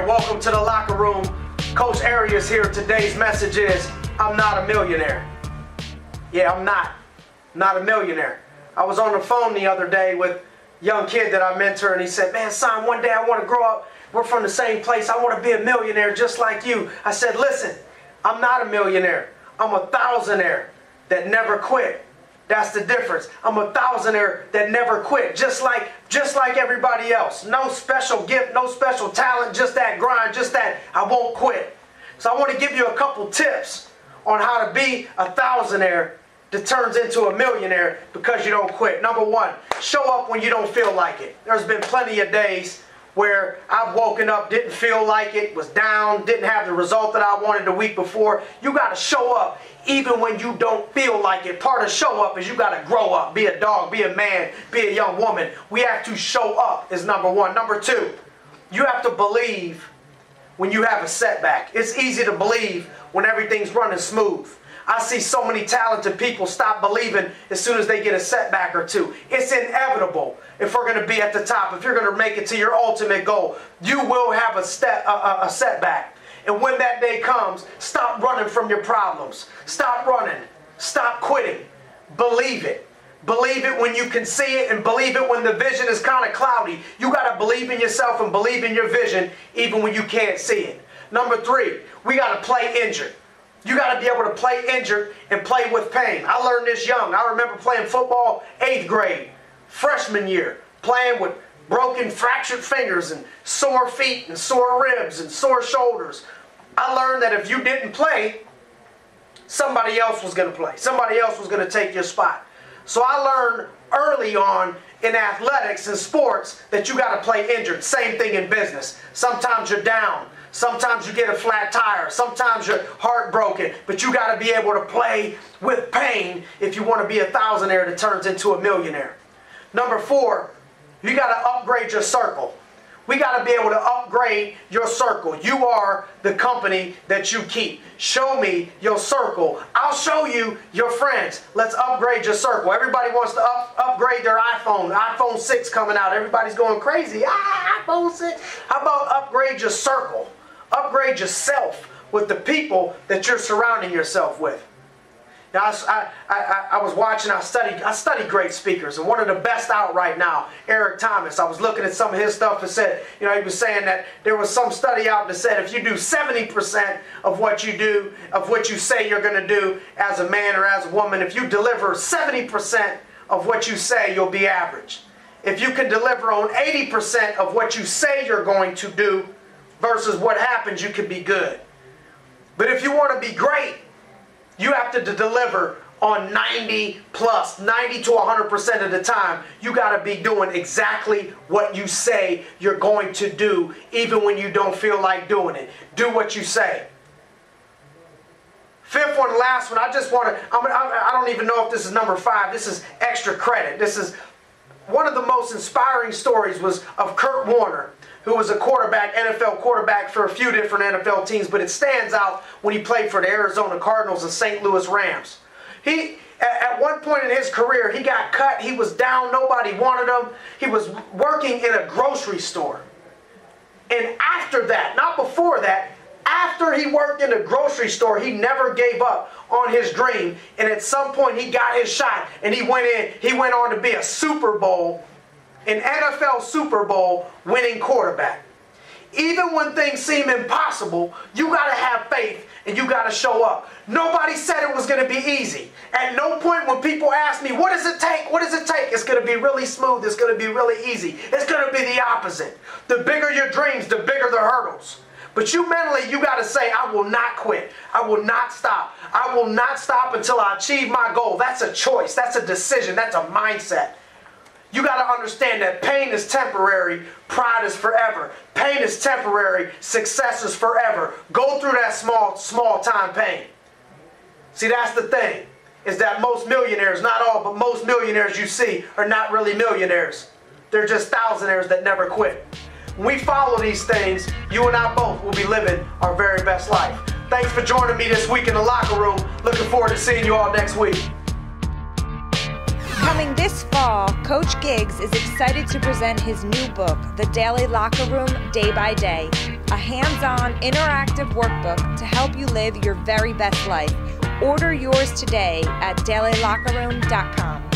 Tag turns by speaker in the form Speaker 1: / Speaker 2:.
Speaker 1: there. Welcome to the locker room. Coach Arias here. Today's message is, I'm not a millionaire. Yeah, I'm not a millionaire. I was on the phone the other day with a young kid that I mentor, and he said, man, son, one day I want to grow up. We're from the same place. I want to be a millionaire just like you. I said, listen, I'm not a millionaire. I'm a thousandaire that never quit. That's the difference. I'm a thousandaire that never quit, just like everybody else. No special gift, no special talent, just that grind, just that I won't quit. So I want to give you a couple tips on how to be a thousandaire that turns into a millionaire because you don't quit. Number one, show up when you don't feel like it. There's been plenty of days where I've woken up, didn't feel like it, was down, didn't have the result that I wanted the week before. You got to show up even when you don't feel like it. Part of show up is you got to grow up, be a dog, be a man, be a young woman. We have to show up is number one. Number two, you have to believe when you have a setback. It's easy to believe when everything's running smooth. I see so many talented people stop believing as soon as they get a setback or two. It's inevitable if we're going to be at the top. If you're going to make it to your ultimate goal, you will have a setback. And when that day comes, stop running from your problems. Stop running. Stop quitting. Believe it. Believe it when you can see it, and believe it when the vision is kind of cloudy. You got to believe in yourself and believe in your vision even when you can't see it. Number three, we got to play injured. You got to be able to play injured and play with pain. I learned this young. I remember playing football 8th grade, freshman year, playing with broken, fractured fingers and sore feet and sore ribs and sore shoulders. I learned that if you didn't play, somebody else was going to play. Somebody else was going to take your spot. So I learned early on in athletics and sports that you got to play injured. Same thing in business. Sometimes you're down. Sometimes you get a flat tire. Sometimes you're heartbroken. But you got to be able to play with pain if you want to be a thousandaire that turns into a millionaire. Number four, you got to upgrade your circle. We got to be able to upgrade your circle. You are the company that you keep. Show me your circle. I'll show you your friends. Let's upgrade your circle. Everybody wants to upgrade their iPhone. iPhone 6 coming out. Everybody's going crazy. iPhone 6. How about upgrade your circle? Upgrade yourself with the people that you're surrounding yourself with. Now, I was watching, I study great speakers, and one of the best out right now, Eric Thomas. I was looking at some of his stuff and said, you know, he was saying that there was some study out that said if you do 70% of what you do, of what you say you're going to do as a man or as a woman, if you deliver 70% of what you say, you'll be average. If you can deliver on 80% of what you say you're going to do versus what happens, you can be good. But if you want to be great, you have to deliver on 90 to 100% of the time. You got to be doing exactly what you say you're going to do, even when you don't feel like doing it. Do what you say. Fifth one, last one, I don't even know if this is number 5. This is extra credit. This is one of the most inspiring stories was of Kurt Warner, who was a quarterback, NFL quarterback for a few different NFL teams, but it stands out when he played for the Arizona Cardinals and St. Louis Rams. At one point in his career, he got cut. He was down. Nobody wanted him. He was working in a grocery store. And after that, not before that, after he worked in a grocery store, he never gave up on his dream. And at some point, he got his shot, and he went on to be a Super Bowl, an NFL Super Bowl winning quarterback. Even when things seem impossible, you got to have faith and you got to show up. Nobody said it was going to be easy. At no point when people ask me, what does it take? What does it take? It's going to be really smooth. It's going to be really easy. It's going to be the opposite. The bigger your dreams, the bigger the hurdles. But you mentally, you got to say, I will not quit. I will not stop. I will not stop until I achieve my goal. That's a choice. That's a decision. That's a mindset. You got to understand that pain is temporary, pride is forever. Pain is temporary, success is forever. Go through that small time pain. See, that's the thing, is that most millionaires, not all, but most millionaires you see are not really millionaires. They're just thousandaires that never quit. When we follow these things, you and I both will be living our very best life. Thanks for joining me this week in the locker room. Looking forward to seeing you all next week.
Speaker 2: Coming this fall, Coach Giggs is excited to present his new book, The Daily Locker Room, Day by Day, a hands-on, interactive workbook to help you live your very best life. Order yours today at dailylockerroom.com.